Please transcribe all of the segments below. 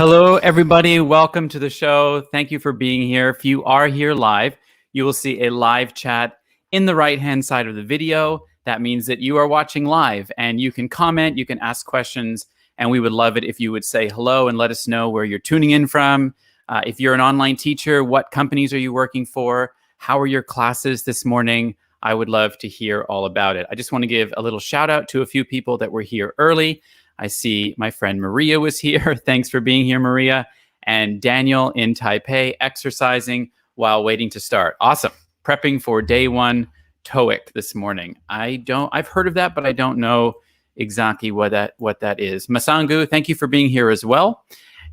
Hello, everybody. Welcome to the show. Thank you for being here. If you are here live, you will see a live chat in the right-hand side of the video. That means that you are watching live and you can comment, you can ask questions, and we would love it if you would say hello and let us know where you're tuning in from. If you're an online teacher, what companies are you working for? How are your classes this morning? I would love to hear all about it. I just want to give a little shout out to a few people that were here early. I see my friend Maria was here. Thanks for being here, Maria. And Daniel in Taipei exercising while waiting to start. Awesome. Prepping for day one TOEIC this morning. I've heard of that, but I don't know exactly what that is. Masangu, thank you for being here as well.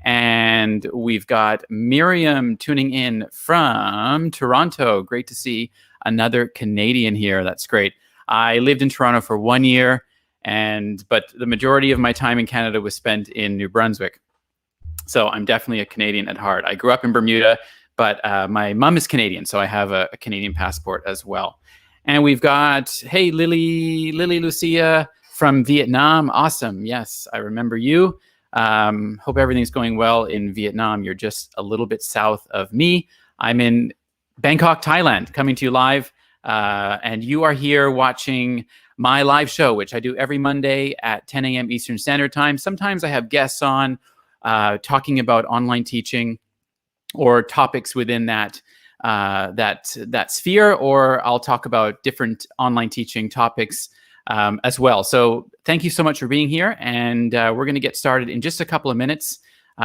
And we've got Miriam tuning in from Toronto. Great to see another Canadian here. That's great. I lived in Toronto for 1 year. But the majority of my time in Canada was spent in New Brunswick. So I'm definitely a Canadian at heart. I grew up in Bermuda, but my mom is Canadian, so I have a Canadian passport as well. And we've got, hey, Lily Lucia from Vietnam. Awesome. Yes, I remember you. Hope everything's going well in Vietnam. You're just a little bit south of me. I'm in Bangkok, Thailand, coming to you live. And you are here watching my live show, which I do every Monday at 10 a.m. Eastern Standard Time. Sometimes I have guests on talking about online teaching or topics within that sphere, or I'll talk about different online teaching topics as well. So thank you so much for being here. And we're going to get started in just a couple of minutes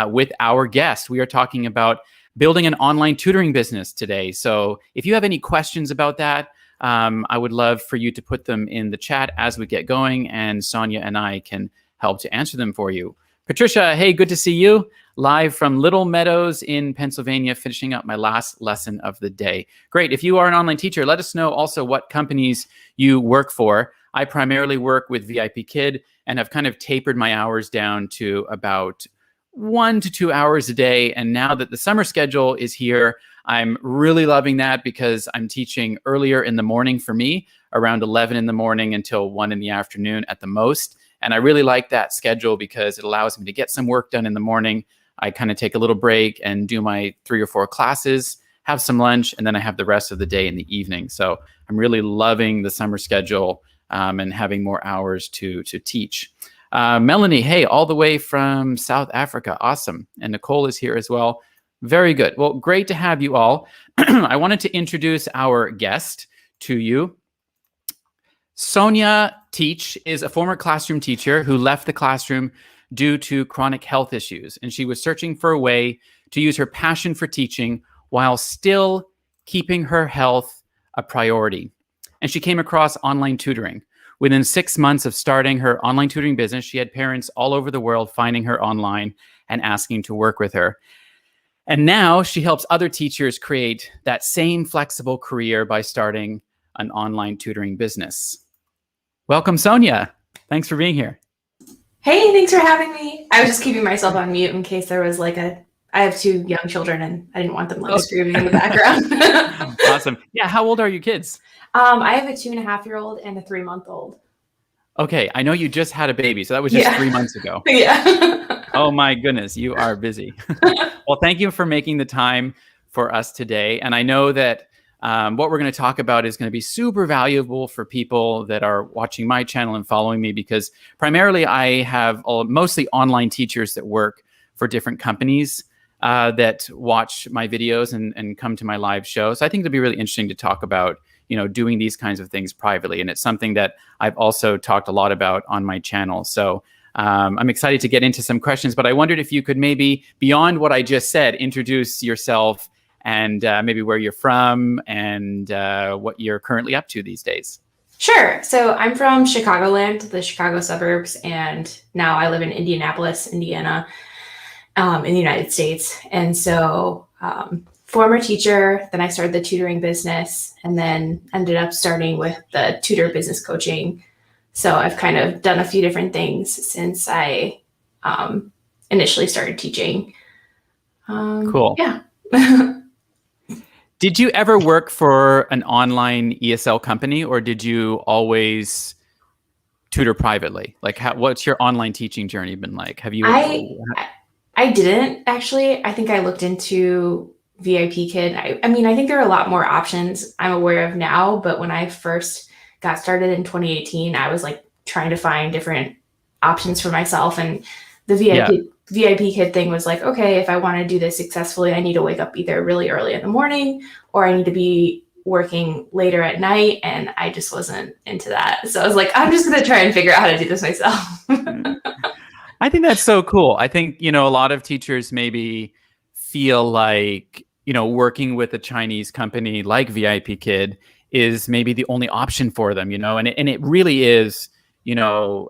with our guest. We are talking about building an online tutoring business today. So if you have any questions about that, I would love for you to put them in the chat as we get going, and Sonia and I can help to answer them for you. Patricia, hey, good to see you. Live from Little Meadows in Pennsylvania, finishing up my last lesson of the day. Great. If you are an online teacher, let us know also what companies you work for. I primarily work with VIP Kid and have kind of tapered my hours down to about 1 to 2 hours a day. And now that the summer schedule is here, I'm really loving that because I'm teaching earlier in the morning for me, around 11 in the morning until 1 in the afternoon at the most. And I really like that schedule because it allows me to get some work done in the morning. I kind of take a little break and do my 3 or 4 classes, have some lunch, and then I have the rest of the day in the evening. So I'm really loving the summer schedule and having more hours to teach. Melanie, hey, all the way from South Africa. Awesome. And Nicole is here as well. Very good. Well, great to have you all. I wanted to introduce our guest to you. Sonia Teach is a former classroom teacher who left the classroom due to chronic health issues. And she was searching for a way to use her passion for teaching while still keeping her health a priority. And she came across online tutoring. Within 6 months of starting her online tutoring business, she had parents all over the world finding her online and asking to work with her. And now she helps other teachers create that same flexible career by starting an online tutoring business. Welcome, Sonia. Thanks for being here. Hey, thanks for having me. I was just keeping myself on mute in case there was I have 2 young children and I didn't want them screaming in the background. Awesome. Yeah. How old are your kids? I have a 2.5-year-old and a 3-month-old. Okay. I know you just had a baby, so that was just 3 months ago. Yeah. Oh my goodness, you are busy. Well, thank you for making the time for us today. And I know that what we're going to talk about is going to be super valuable for people that are watching my channel and following me, because primarily I have mostly online teachers that work for different companies that watch my videos and come to my live show. So I think it'll be really interesting to talk about, doing these kinds of things privately. And it's something that I've also talked a lot about on my channel. So I'm excited to get into some questions, but I wondered if you could maybe, beyond what I just said, introduce yourself and maybe where you're from and what you're currently up to these days. Sure. So I'm from Chicagoland, the Chicago suburbs, and now I live in Indianapolis, Indiana, in the United States. And so former teacher, then I started the tutoring business, and then ended up starting with the tutor business coaching. So I've kind of done a few different things since I initially started teaching. Cool. Yeah. Did you ever work for an online ESL company, or did you always tutor privately? Like, what's your online teaching journey been like? Have you? I didn't actually. I think I looked into VIP Kid. I mean, I think there are a lot more options I'm aware of now, but when I first got started in 2018, I was like trying to find different options for myself. And the Yeah. VIP Kid thing was like, okay, if I want to do this successfully, I need to wake up either really early in the morning or I need to be working later at night. And I just wasn't into that. So I was like, I'm just going to try and figure out how to do this myself. I think that's so cool. I think, a lot of teachers maybe feel like, working with a Chinese company like VIP Kid is maybe the only option for them, and it really is,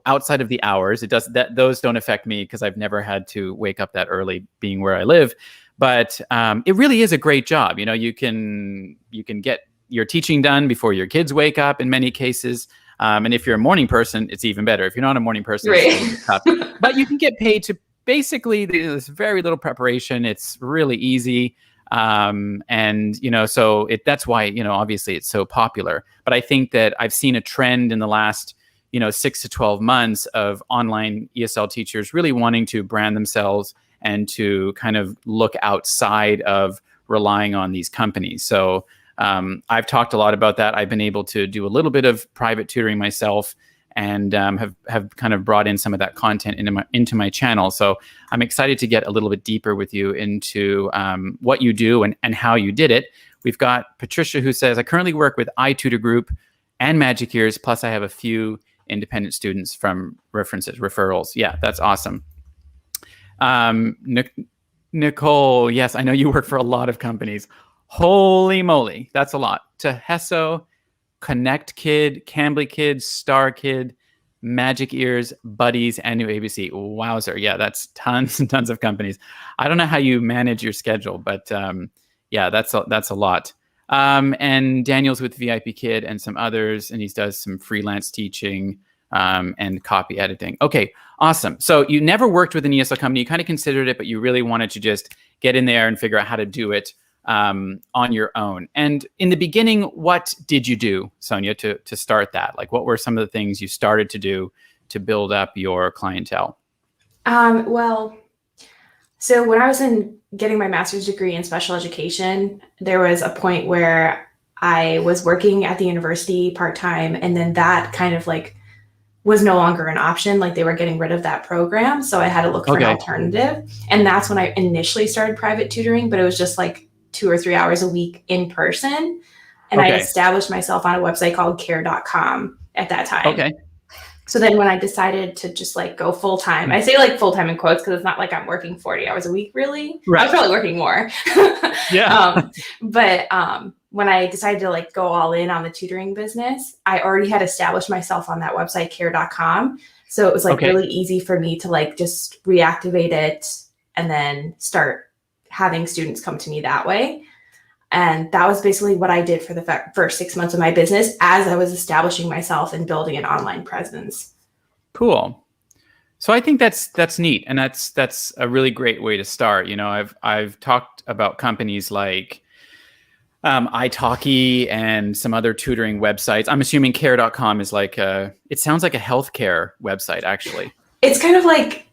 outside of the hours. It does that. Those don't affect me because I've never had to wake up that early being where I live. But it really is a great job. You can get your teaching done before your kids wake up in many cases. And if you're a morning person, it's even better. If you're not a morning person, Right. it's a little bit tough. But you can get paid to basically, there's very little preparation. It's really easy. And, so that's why, obviously it's so popular. But I think that I've seen a trend in the last, 6 to 12 months of online ESL teachers really wanting to brand themselves and to kind of look outside of relying on these companies. So I've talked a lot about that. I've been able to do a little bit of private tutoring myself and have kind of brought in some of that content into my channel. So I'm excited to get a little bit deeper with you into what you do and how you did it. We've got Patricia who says, I currently work with iTutor Group and Magic Ears, plus I have a few independent students from referrals. Yeah, that's awesome. Nicole, yes, I know you work for a lot of companies. Holy moly, that's a lot. Teheso, Connect Kid, Cambly Kid, Star Kid, Magic Ears, Buddies, and New ABC. Wowzer. Yeah, that's tons and tons of companies. I don't know how you manage your schedule, but yeah, that's a lot. And Daniel's with VIP Kid and some others, and he does some freelance teaching and copy editing. Okay, awesome. So you never worked with an ESL company. You kind of considered it, but you really wanted to just get in there and figure out how to do it on your own. And in the beginning, what did you do, Sonia, to start that? Like, what were some of the things you started to do to build up your clientele? Well, so when I was getting my master's degree in special education, there was a point where I was working at the university part-time, and then that kind of like was no longer an option. Like they were getting rid of that program. So I had to look for an alternative. And that's when I initially started private tutoring, but it was just like 2 or 3 hours a week in person. And I established myself on a website called care.com at that time. Okay. So then when I decided to just like go full time, I say like full time in quotes because it's not like I'm working 40 hours a week, really. Right. I was probably working more. Yeah. But when I decided to like go all in on the tutoring business, I already had established myself on that website, care.com. So it was like really easy for me to like just reactivate it and then start having students come to me that way. And that was basically what I did for the first 6 months of my business as I was establishing myself and building an online presence. Cool. So I think that's neat, and that's a really great way to start. I've talked about companies like italki and some other tutoring websites. I'm assuming care.com is like it sounds like a healthcare website, actually. It's kind of like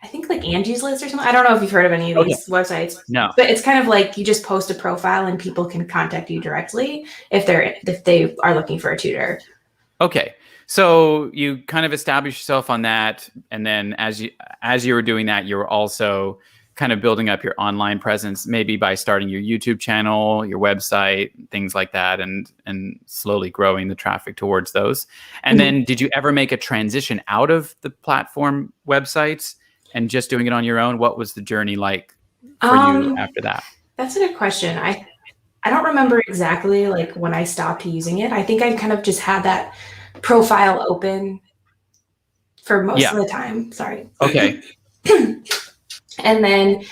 I think like Angie's List or something. I don't know if you've heard of any of these websites. No. But it's kind of like you just post a profile and people can contact you directly if they are looking for a tutor. Okay. So you kind of establish yourself on that, and then as you were doing that, you were also kind of building up your online presence, maybe by starting your YouTube channel, your website, things like that, and slowly growing the traffic towards those. And then did you ever make a transition out of the platform websites and just doing it on your own? What was the journey like for you after that? That's a good question. I don't remember exactly like when I stopped using it. I think I kind of just had that profile open for most of the time. Sorry. Okay. And then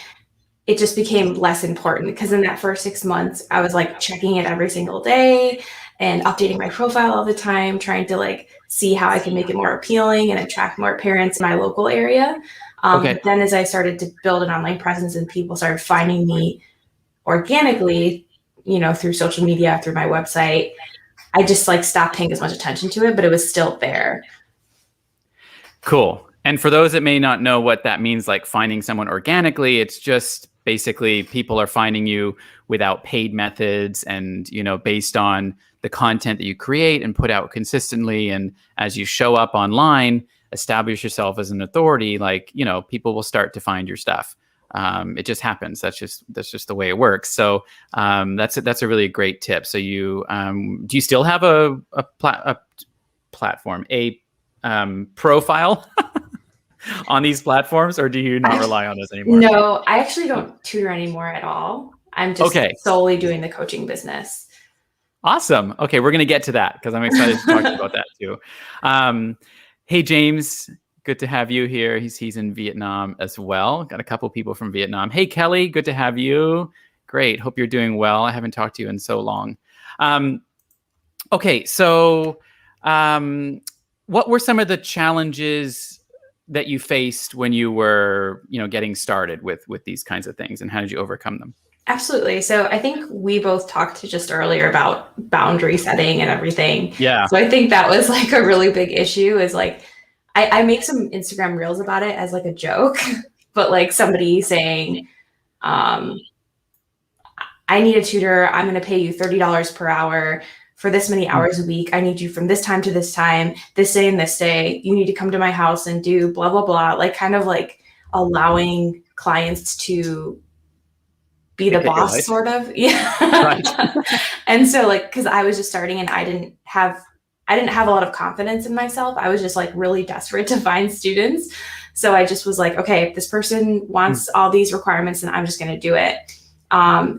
it just became less important because in that first 6 months, I was like checking it every single day and updating my profile all the time, trying to like see how I can make it more appealing and attract more parents in my local area. But then as I started to build an online presence and people started finding me organically, through social media, through my website, I just like stopped paying as much attention to it, but it was still there. Cool. And for those that may not know what that means, like finding someone organically, it's just basically people are finding you without paid methods and, based on the content that you create and put out consistently. And as you show up online, establish yourself as an authority, like, people will start to find your stuff. It just happens. That's just the way it works. So that's a really great tip. So do you still have a platform, a profile on these platforms, or do you not rely on those anymore? No, I actually don't tutor anymore at all. I'm just solely doing the coaching business. Awesome. Okay, we're going to get to that because I'm excited to talk about that too. Hey, James, good to have you here. He's in Vietnam as well. Got a couple people from Vietnam. Hey, Kelly, good to have you. Great. Hope you're doing well. I haven't talked to you in so long. Okay, so what were some of the challenges that you faced when you were, getting started with these kinds of things, and how did you overcome them? Absolutely. So I think we both talked just earlier about boundary setting and everything. Yeah. So I think that was like a really big issue, is like, I make some Instagram reels about it as like a joke, but like somebody saying, I need a tutor. I'm going to pay you $30 per hour for this many hours a week. I need you from this time to this time, this day and this day. You need to come to my house and do blah, blah, blah. Like kind of like allowing clients to be the boss, sort of. Yeah. Right. And so like, cause I was just starting and I didn't have a lot of confidence in myself. I was just like really desperate to find students. So I just was like, okay, if this person wants all these requirements, then I'm just going to do it.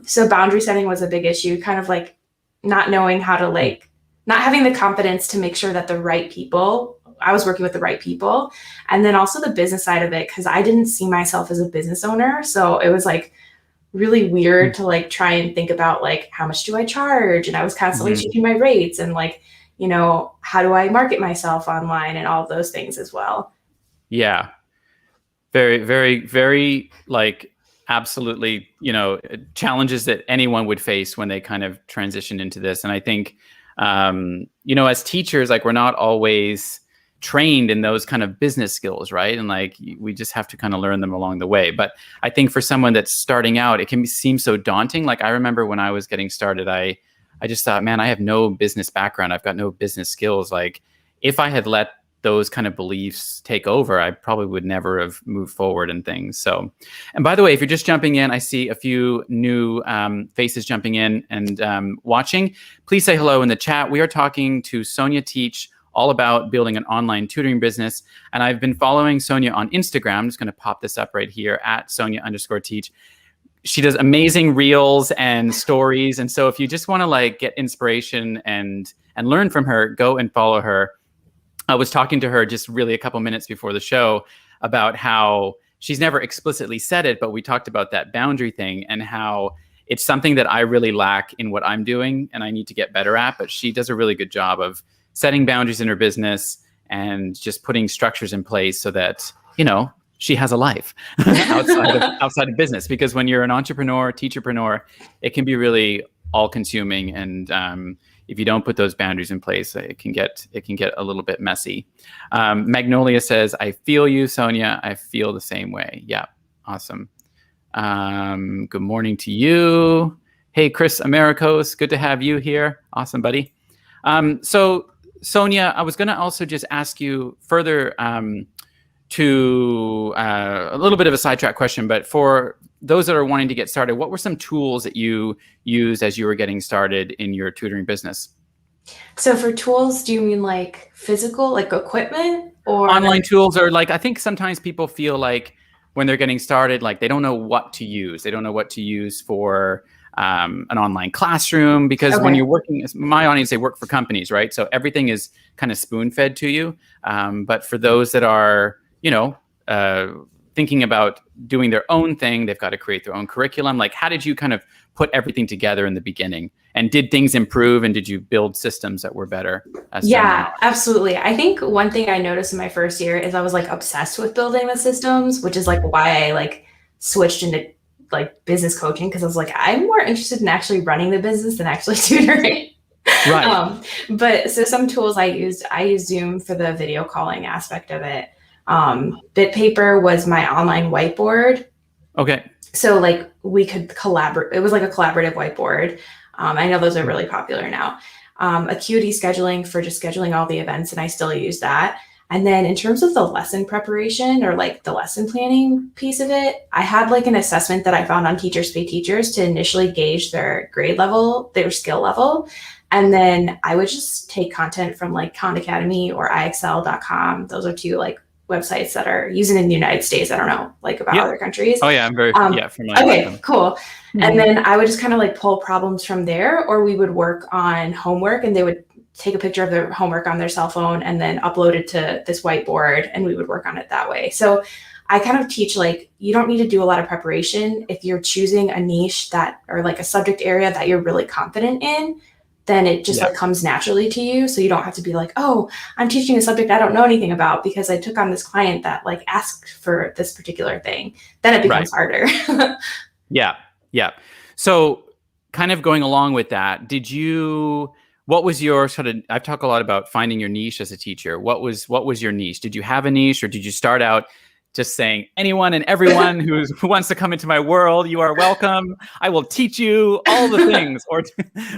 So boundary setting was a big issue, kind of like not knowing how to not having the confidence to make sure that I was working with the right people. And then also the business side of it, because I didn't see myself as a business owner. So it was like really weird to like try and think about like, how much do I charge? And I was constantly changing my rates and like, how do I market myself online and all of those things as well. Yeah. Very, very, very like absolutely, challenges that anyone would face when they kind of transition into this. And I think, as teachers, like we're not always trained in those kind of business skills, right? And like we just have to kind of learn them along the way. But I think for someone that's starting out, it can seem so daunting. Like I remember when I was getting started, I just thought, man, I have no business background. I've got no business skills. Like if I had let those kind of beliefs take over, I probably would never have moved forward and things. So, and by the way, if you're just jumping in, I see a few new faces jumping in and watching. Please say hello in the chat. We are talking to Sonia Teach all about building an online tutoring business. And I've been following Sonia on Instagram. I'm just going to pop this up right here at Sonia_Teach. She does amazing reels and stories. And so if you just want to like get inspiration and learn from her, go and follow her. I was talking to her just really a couple minutes before the show about how she's never explicitly said it, but we talked about that boundary thing and how it's something that I really lack in what I'm doing and I need to get better at. But she does a really good job of setting boundaries in her business and just putting structures in place so that, she has a life outside of business. Because when you're an entrepreneur, teacherpreneur, it can be really all consuming. And if you don't put those boundaries in place, it can get a little bit messy. Magnolia says, I feel you, Sonia. I feel the same way. Yeah. Awesome. Good morning to you. Hey, Chris Americos. Good to have you here. Awesome, buddy. So Sonia, I was going to also just ask you further to a little bit of a sidetrack question, but for those that are wanting to get started, what were some tools that you used as you were getting started in your tutoring business? So for tools, do you mean like physical, like equipment, or online tools? Or like, I think sometimes people feel like when they're getting started, like they don't know what to use. They don't know what to use for an online classroom, because when you're working, my audience, they work for companies, right? So everything is kind of spoon-fed to you. But for those that are, thinking about doing their own thing, they've got to create their own curriculum. Like, how did you kind of put everything together in the beginning? And did things improve? And did you build systems that were better? Yeah, absolutely. I think one thing I noticed in my first year is I was like obsessed with building the systems, which is like why I like switched into like business coaching, because I was like, I'm more interested in actually running the business than actually tutoring. Right. But so some tools I used Zoom for the video calling aspect of it. Bit paper was my online whiteboard. Okay. So like we could collaborate. It was like a collaborative whiteboard. I know those are really popular now. Acuity scheduling for just scheduling all the events, and I still use that. And then in terms of the lesson preparation or like the lesson planning piece of it, I had like an assessment that I found on Teachers Pay Teachers to initially gauge their grade level, their skill level. And then I would just take content from like Khan Academy or IXL.com. Those are two like websites that are using in the United States. I don't know like about other countries. Oh yeah, I'm very familiar okay, with them. Cool. And then I would just kind of like pull problems from there, or we would work on homework and they would take a picture of their homework on their cell phone and then upload it to this whiteboard and we would work on it that way. So I kind of teach like you don't need to do a lot of preparation. If you're choosing a niche that or like a subject area that you're really confident in, then it just like comes naturally to you. So you don't have to be like, oh, I'm teaching a subject I don't know anything about because I took on this client that like asked for this particular thing. Then it becomes harder. Yeah. So kind of going along with that, what was your sort of, I've talked a lot about finding your niche as a teacher. What was your niche? Did you have a niche, or did you start out just saying anyone and everyone who wants to come into my world, you are welcome. I will teach you all the things.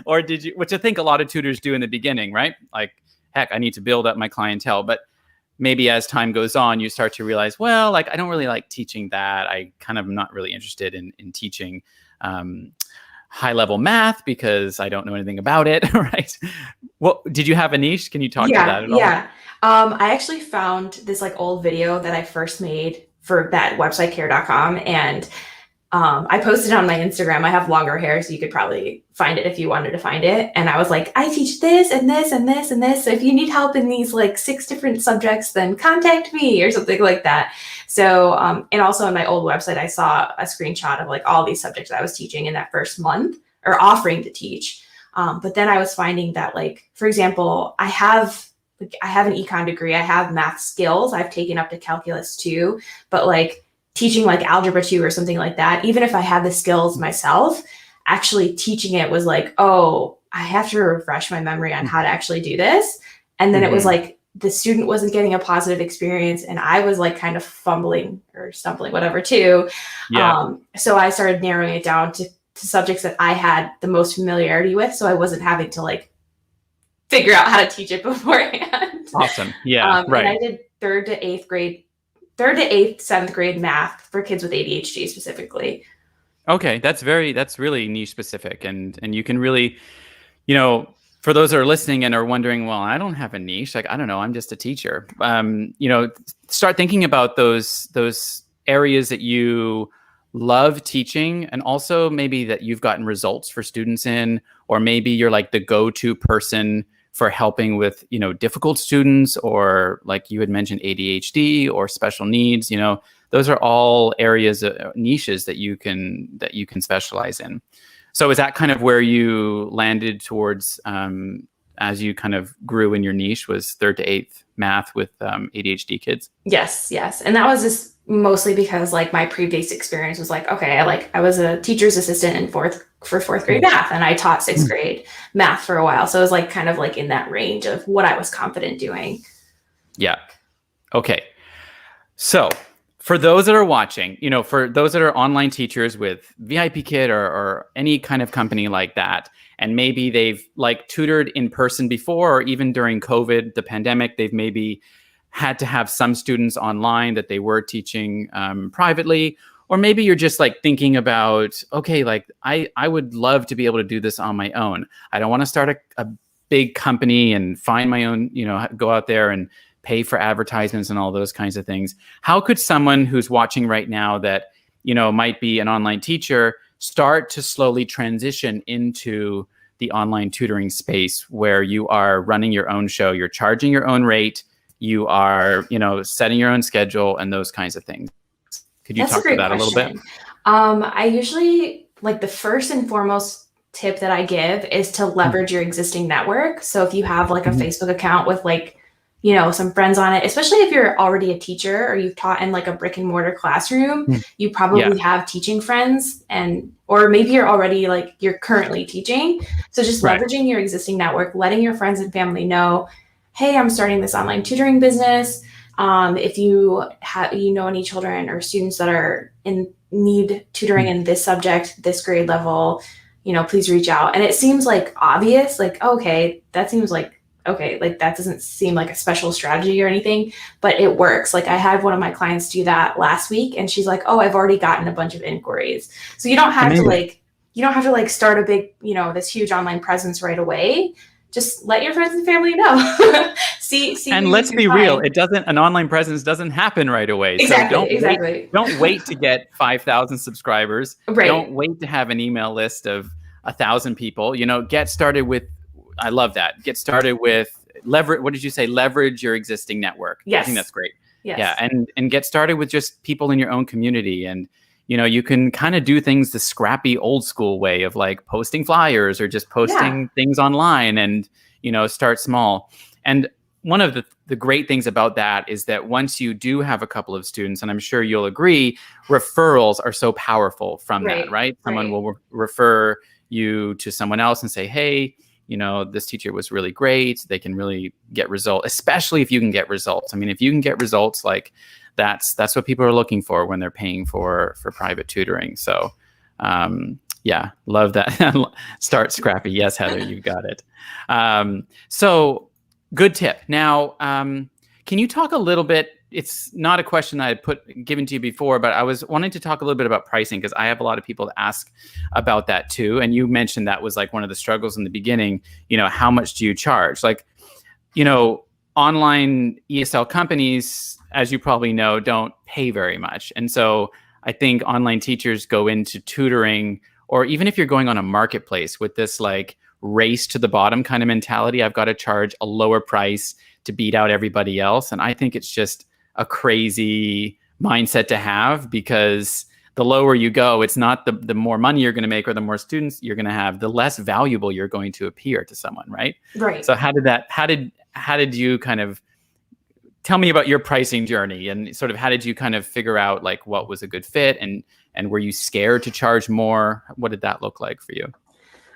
Or did you, which I think a lot of tutors do in the beginning, right? Like, heck, I need to build up my clientele. But maybe as time goes on, you start to realize, well, like, I don't really like teaching that. I kind of am not really interested in teaching high level math because I don't know anything about it, right? Well, did you have a niche? Can you talk to that at all? Yeah. I actually found this like old video that I first made for that website care.com, and I posted it on my Instagram. I have longer hair, so you could probably find it if you wanted to find it. And I was like, I teach this and this and this and this. So if you need help in these like 6 different subjects, then contact me or something like that. So, and also on my old website, I saw a screenshot of like all these subjects I was teaching in that first month or offering to teach. But then I was finding that like, for example, I have an econ degree. I have math skills. I've taken up to calculus 2, but like teaching like algebra 2 or something like that, even if I had the skills myself, actually teaching it was like, oh, I have to refresh my memory on how to actually do this. And then it was like the student wasn't getting a positive experience and I was like kind of fumbling or stumbling, whatever too. So I started narrowing it down to subjects that I had the most familiarity with. So I wasn't having to like figure out how to teach it beforehand. Awesome. Yeah. Right. And I did 3rd to 8th, 7th grade math for kids with ADHD specifically. Okay. That's really niche specific. And you can really, for those that are listening and are wondering, well, I don't have a niche. Like, I don't know, I'm just a teacher. Start thinking about those areas that you love teaching, and also maybe that you've gotten results for students in, or maybe you're like the go-to person for helping with, difficult students, or like you had mentioned ADHD or special needs, those are all areas, niches that you can specialize in. So is that kind of where you landed towards, as you kind of grew in your niche, was 3rd to 8th math with ADHD kids? Yes. And that was just mostly because like my previous experience was like, okay, I was a teacher's assistant in 4th grade math, and I taught 6th grade math for a while. So it was like kind of like in that range of what I was confident doing. Yeah. Okay. So for those that are watching, for those that are online teachers with VIP Kid or any kind of company like that, and maybe they've like tutored in person before, or even during COVID, the pandemic, they've maybe had to have some students online that they were teaching privately, or maybe you're just like thinking about, okay, like I would love to be able to do this on my own. I don't want to start a big company and find my own, go out there and pay for advertisements and all those kinds of things. How could someone who's watching right now that, might be an online teacher start to slowly transition into the online tutoring space where you are running your own show, you're charging your own rate, you are, setting your own schedule and those kinds of things? Could you talk to that a little bit? I usually, like, the first and foremost tip that I give is to leverage your existing network. So if you have like a Facebook account with like, some friends on it, especially if you're already a teacher or you've taught in like a brick and mortar classroom, you probably have teaching friends, or maybe you're already like, you're currently teaching. So just leveraging your existing network, letting your friends and family know, hey, I'm starting this online tutoring business. If you know any children or students that are in need tutoring in this subject, this grade level, please reach out. And it seems like obvious, like, okay, that seems like, okay, like that doesn't seem like a special strategy or anything, but it works. Like I had one of my clients do that last week and she's like, oh, I've already gotten a bunch of inquiries. So you don't have to start a big, this huge online presence right away. Just let your friends and family know. see. And let's be real, an online presence doesn't happen right away. Exactly, So don't wait to get 5,000 subscribers. Right. Don't wait to have an email list of 1,000 people. Get started with, I love that. Get started with leverage. What did you say? Leverage your existing network. Yes. I think that's great. Yes. Yeah. And get started with just people in your own community. And, you can kind of do things the scrappy old school way of like posting flyers or just posting things online and, start small. And one of the great things about that is that once you do have a couple of students, and I'm sure you'll agree, referrals are so powerful from that, right? Someone will refer you to someone else and say, hey, this teacher was really great. They can really get results, especially if you can get results. I mean, if you can get results, like that's what people are looking for when they're paying for private tutoring. So, love that. Start scrappy. Yes, Heather, you got it. So good tip. Now, can you talk a little bit? It's not a question I had given to you before, but I was wanting to talk a little bit about pricing because I have a lot of people to ask about that too. And you mentioned that was like one of the struggles in the beginning. How much do you charge? Like, online ESL companies, as you probably know, don't pay very much. And so I think online teachers go into tutoring, or even if you're going on a marketplace with this like race to the bottom kind of mentality, I've got to charge a lower price to beat out everybody else. And I think it's just a crazy mindset to have, because the lower you go, it's not the more money you're going to make or the more students you're going to have, the less valuable you're going to appear to someone, right? Right. So how did you kind of tell me about your pricing journey, and sort of how did you kind of figure out like what was a good fit, and were you scared to charge more? What did that look like for you?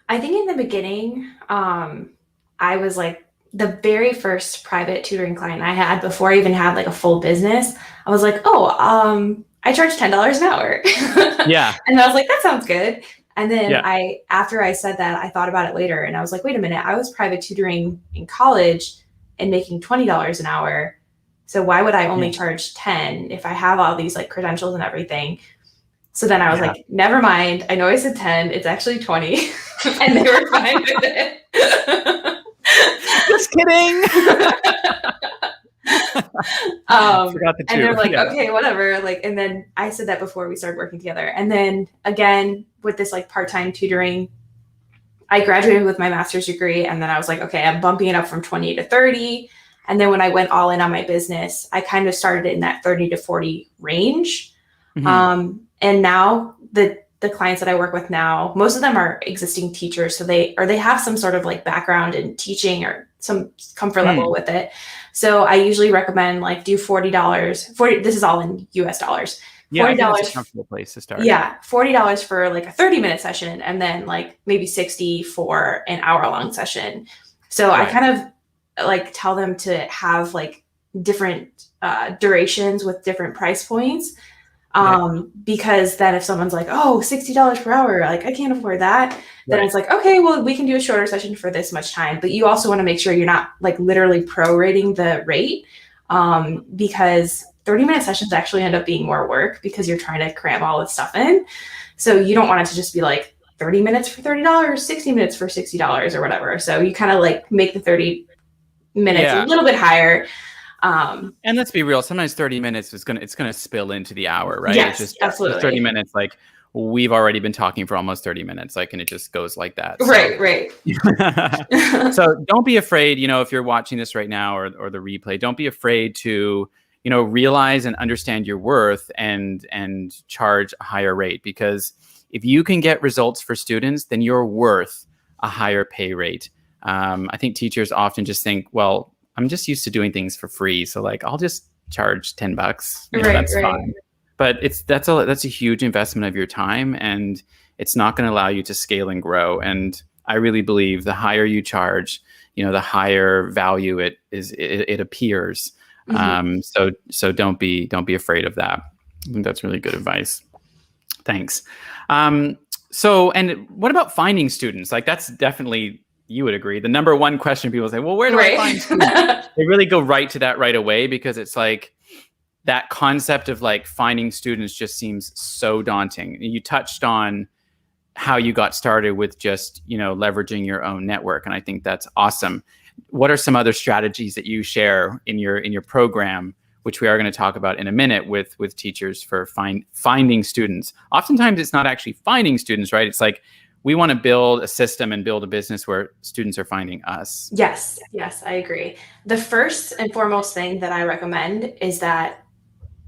I think in the beginning, I was like the very first private tutoring client I had before I even had like a full business. I was like, I charge $10 an hour. Yeah. And I was like, that sounds good. And then after I said that, I thought about it later and I was like, wait a minute, I was private tutoring in college and making $20 an hour. So why would I only charge 10 if I have all these like credentials and everything? So then I was like, never mind. I know I said 10, it's actually 20. And they were fine with it. Just kidding. And they're like, okay, whatever. Like, and then I said that before we started working together. And then again, with this like part-time tutoring, I graduated with my master's degree. And then I was like, okay, I'm bumping it up from 20 to 30. And then when I went all in on my business, I kind of started in that 30 to 40 range. Mm-hmm. And now the clients that I work with now, most of them are existing teachers. So they have some sort of like background in teaching or some comfort level with it. So I usually recommend like do $40. This is all in US dollars. $40 that's a comfortable place to start. Yeah. $40 for like a 30-minute session, and then like maybe $60 for an hour-long session. So I kind of like tell them to have like different durations with different price points. Because then if someone's like, oh, $60 per hour, like I can't afford that, then it's like, okay, well, we can do a shorter session for this much time. But you also want to make sure you're not like literally prorating the rate, because 30-minute sessions actually end up being more work because you're trying to cram all this stuff in. So you don't want it to just be like 30 minutes for $30, 60 minutes for $60 or whatever. So you kind of like make the 30 minutes a little bit higher. And let's be real, sometimes 30 minutes it's gonna spill into the hour, right? Yes, it's just absolutely. 30 minutes, like we've already been talking for almost 30 minutes, like, and it just goes like that. Right. So don't be afraid, if you're watching this right now or the replay, don't be afraid to, realize and understand your worth and charge a higher rate, because if you can get results for students, then you're worth a higher pay rate. I think teachers often just think, well, I'm just used to doing things for free, so like I'll just charge $10. That's fine. But that's a huge investment of your time, and it's not going to allow you to scale and grow. And I really believe the higher you charge, the higher value it appears. So don't be afraid of that. I think that's really good advice. Thanks. So, and what about finding students? Like, that's definitely, you would agree, the number one question people say, well, where do I find students? They really go right to that right away, because it's like that concept of like finding students just seems so daunting. You touched on how you got started with just, leveraging your own network. And I think that's awesome. What are some other strategies that you share in your program, which we are going to talk about in a minute, with teachers for finding students? Oftentimes it's not actually finding students, right? It's like, we want to build a system and build a business where students are finding us. Yes, I agree. The first and foremost thing that I recommend is that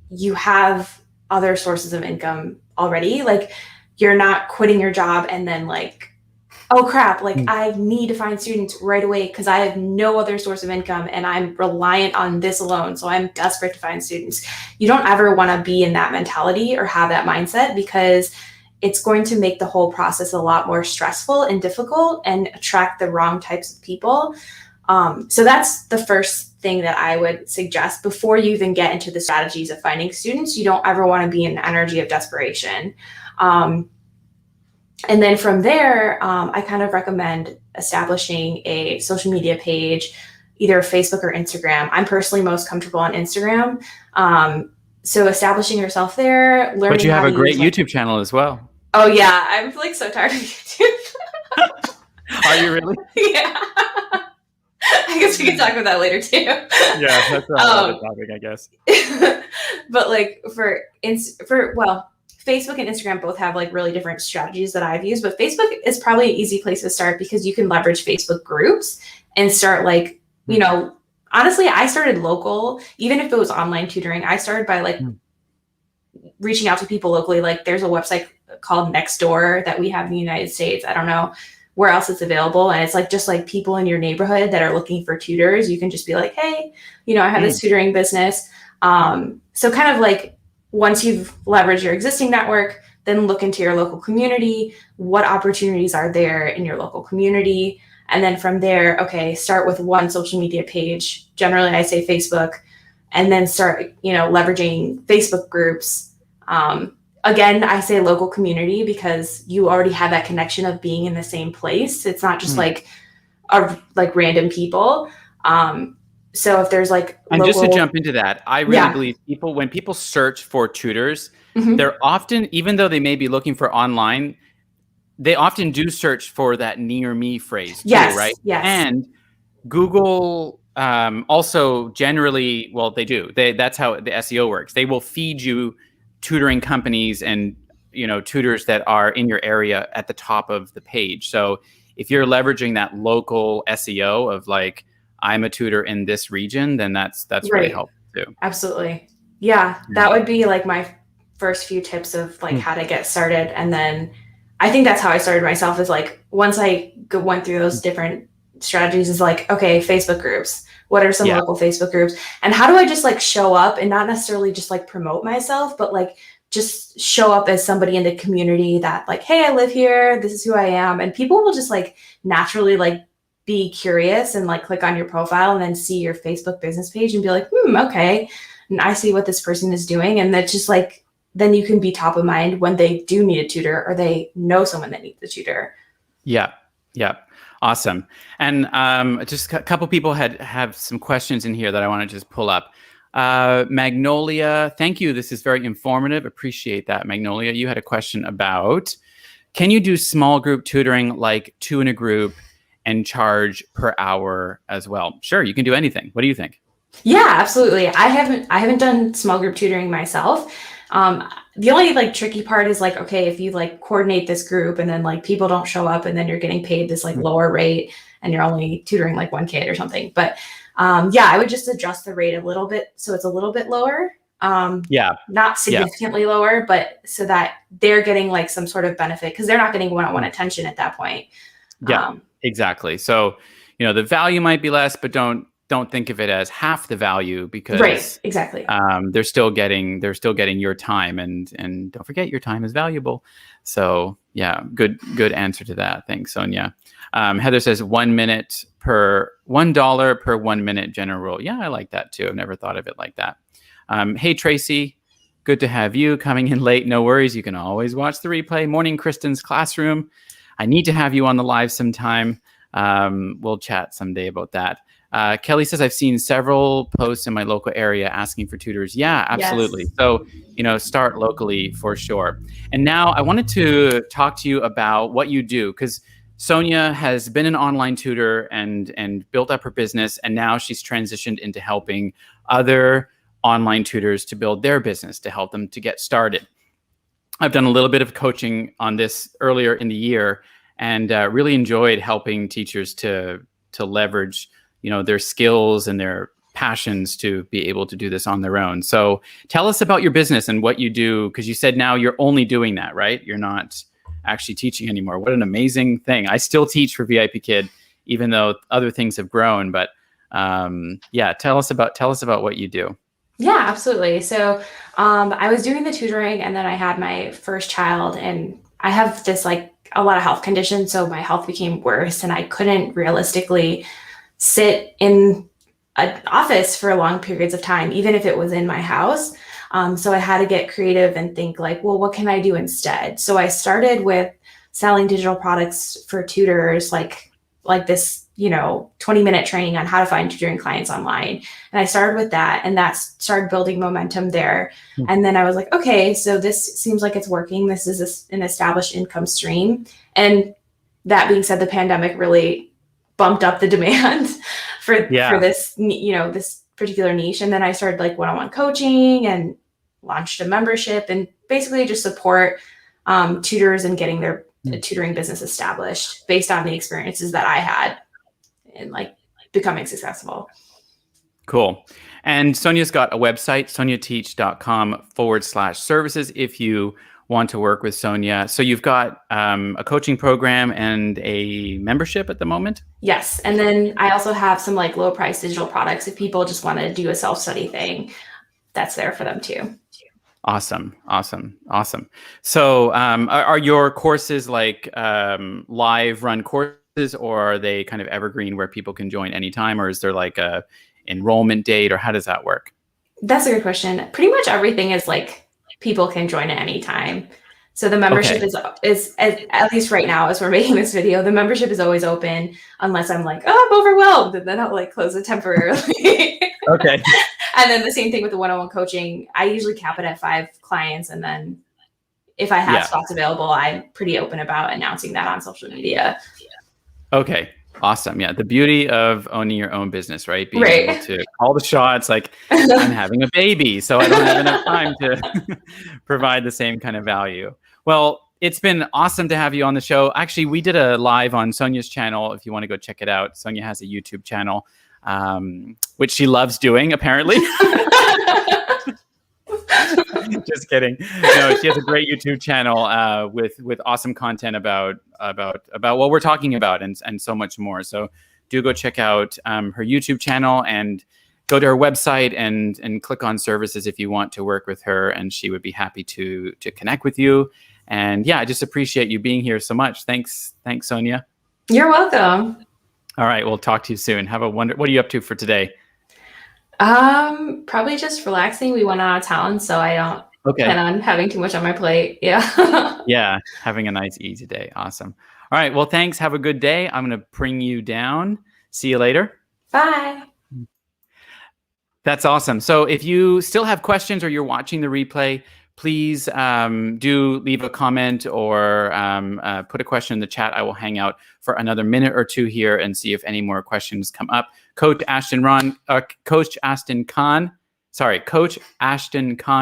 you have other sources of income already. Like, you're not quitting your job and then like, oh crap, like I need to find students right away because I have no other source of income and I'm reliant on this alone. So I'm desperate to find students. You don't ever want to be in that mentality or have that mindset, because it's going to make the whole process a lot more stressful and difficult and attract the wrong types of people. So that's the first thing that I would suggest before you even get into the strategies of finding students. You don't ever want to be in the energy of desperation. And then from there, I kind of recommend establishing a social media page, either Facebook or Instagram. I'm personally most comfortable on Instagram. So establishing yourself there, learning. But you have how a to great use, like, YouTube channel as well. Oh yeah, I'm like so tired of YouTube. Are you really? Yeah. I guess we can talk about that later too. Yeah, that's another topic, I guess. But like for Facebook and Instagram both have like really different strategies that I've used, but Facebook is probably an easy place to start because you can leverage Facebook groups and start like, honestly, I started local, even if it was online tutoring. I started by like reaching out to people locally. Like, there's a website called Nextdoor that we have in the United States. I don't know where else it's available. And it's like, just like people in your neighborhood that are looking for tutors. You can just be like, hey, I have this tutoring business. So kind of like, once you've leveraged your existing network, then look into your local community. What opportunities are there in your local community? And then from there, okay, start with one social media page. Generally, I say Facebook, and then start, leveraging Facebook groups. Again, I say local community because you already have that connection of being in the same place. It's not just like random people. So if there's like and just to jump into that, I really believe when people search for tutors, they're often, even though they may be looking for online, they often do search for that near me phrase too, right? Yes. And Google also generally, well, they do. That's how the SEO works. They will feed you tutoring companies and tutors that are in your area at the top of the page. So if you're leveraging that local SEO of like, I'm a tutor in this region, then that's really helpful too. Absolutely. Yeah. That would be like my first few tips of like how to get started. And then I think that's how I started myself, is like, once I went through those different strategies, is like, okay, Facebook groups. What are some local Facebook groups? And how do I just like show up and not necessarily just like promote myself, but like just show up as somebody in the community that like, hey, I live here. This is who I am. And people will just like naturally like be curious and like click on your profile and then see your Facebook business page and be like, okay. And I see what this person is doing. And that's just like, then you can be top of mind when they do need a tutor or they know someone that needs a tutor. Yeah. Awesome. And just a couple people have some questions in here that I want to just pull up. Magnolia, thank you. This is very informative. Appreciate that, Magnolia. You had a question about, can you do small group tutoring, like 2 in a group, and charge per hour as well? Sure, you can do anything. What do you think? Yeah, absolutely. I haven't done small group tutoring myself. The only like tricky part is like, okay, if you like coordinate this group and then like people don't show up and then you're getting paid this like lower rate and you're only tutoring like 1 kid or something. But I would just adjust the rate a little bit so it's a little bit lower. Not significantly lower, but so that they're getting like some sort of benefit, because they're not getting one-on-one attention at that point. Exactly. So, the value might be less, but don't don't think of it as half the value, Right. because Exactly. they're still getting your time, and don't forget, your time is valuable. So yeah, good answer to that. Thanks, Sonia. Heather says $1 per 1 minute general rule. Yeah, I like that too. I've never thought of it like that. Hey Tracy, good to have you coming in late. No worries, you can always watch the replay. Morning, Kristen's classroom. I need to have you on the live sometime. We'll chat someday about that. Kelly says, I've seen several posts in my local area asking for tutors. Yeah, absolutely. Yes. So, start locally for sure. And now I wanted to talk to you about what you do, because Sonia has been an online tutor and built up her business, and now she's transitioned into helping other online tutors to build their business, to help them to get started. I've done a little bit of coaching on this earlier in the year, and really enjoyed helping teachers to leverage their skills and their passions to be able to do this on their own. So tell us about your business and what you do, because you said now you're only doing that, right? You're not actually teaching anymore. What an amazing thing. I still teach for VIP Kid, even though other things have grown. But yeah, tell us about what you do. Yeah, absolutely. So I was doing the tutoring, and then I had my first child, and I have this a lot of health conditions. So my health became worse, and I couldn't realistically sit in an office for long periods of time, even if it was in my house. So I had to get creative and think well, what can I do instead? So I started with selling digital products for tutors, like this, 20-minute training on how to find tutoring clients online. And I started with that, and that started building momentum there. Mm-hmm. And then I was like, okay, so this seems like it's working. This is an established income stream. And that being said, the pandemic really bumped up the demand for this, this particular niche. And then I started one-on-one coaching and launched a membership, and basically just support tutors and getting their tutoring business established based on the experiences that I had in becoming successful. Cool. And Sonia's got a website, soniateach.com/services, if you want to work with Sonia. So you've got a coaching program and a membership at the moment? Yes. And then I also have some low price digital products. If people just want to do a self-study thing, that's there for them too. Awesome. So are your courses live run courses, or are they kind of evergreen where people can join anytime, or is there a enrollment date, or how does that work? That's a good question. Pretty much everything is people can join at any time. So the membership is at least right now, as we're making this video, the membership is always open, unless I'm I'm overwhelmed, and then I'll close it temporarily. Okay. And then the same thing with the one-on-one coaching. I usually cap it at 5 clients, and then if I have spots available, I'm pretty open about announcing that on social media. Okay. Awesome. Yeah. The beauty of owning your own business, right? Being able to call the shots. I'm having a baby, so I don't have enough time to provide the same kind of value. Well, it's been awesome to have you on the show. Actually, we did a live on Sonia's channel. If you want to go check it out, Sonia has a YouTube channel, which she loves doing, apparently. Just kidding. No, she has a great YouTube channel with awesome content about what we're talking about, and so much more. So do go check out her YouTube channel, and go to her website and click on services if you want to work with her, and she would be happy to connect with you. And yeah, I just appreciate you being here so much. Thanks, Sonia. You're welcome. All right, we'll talk to you soon. Have a what are you up to for today? Probably just relaxing. We went out of town, so I don't plan on having too much on my plate. Yeah. Yeah, having a nice easy day. Awesome. All right, well, thanks. Have a good day. I'm going to bring you down. See you later. Bye. That's awesome. So if you still have questions, or you're watching the replay, please do leave a comment, or put a question in the chat. I will hang out for another minute or two here and see if any more questions come up. Coach Ashton Khan,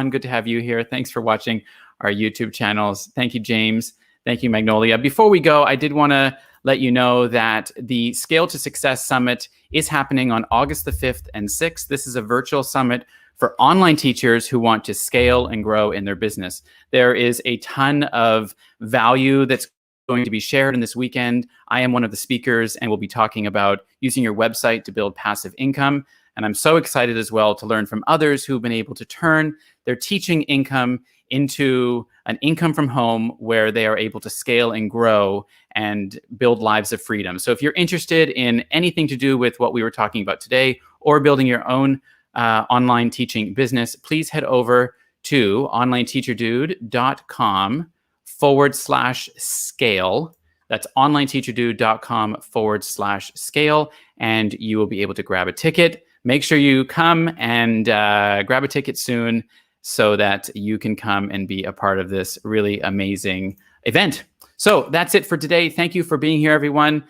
good to have you here. Thanks for watching our YouTube channels. Thank you, James. Thank you, Magnolia. Before we go, I did want to let you know that the Scale to Success Summit is happening on August the 5th and 6th. This is a virtual summit for online teachers who want to scale and grow in their business. There is a ton of value that's going to be shared in this weekend. I am one of the speakers, and we'll be talking about using your website to build passive income. And I'm so excited as well to learn from others who've been able to turn their teaching income into an income from home where they are able to scale and grow and build lives of freedom. So if you're interested in anything to do with what we were talking about today, or building your own online teaching business, please head over to onlineteacherdude.com/scale. That's onlineteacherdude.com/scale, and you will be able to grab a ticket. Make sure you come and grab a ticket soon so that you can come and be a part of this really amazing event. So that's it for today. Thank you for being here, everyone.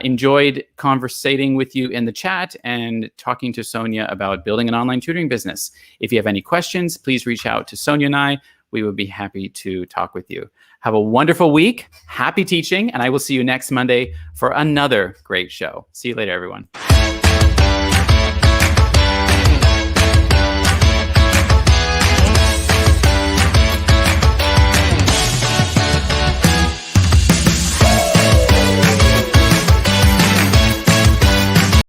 Enjoyed conversating with you in the chat and talking to Sonia about building an online tutoring business. If you have any questions, please reach out to Sonia and I. We would be happy to talk with you. Have a wonderful week. Happy teaching. And I will see you next Monday for another great show. See you later, everyone.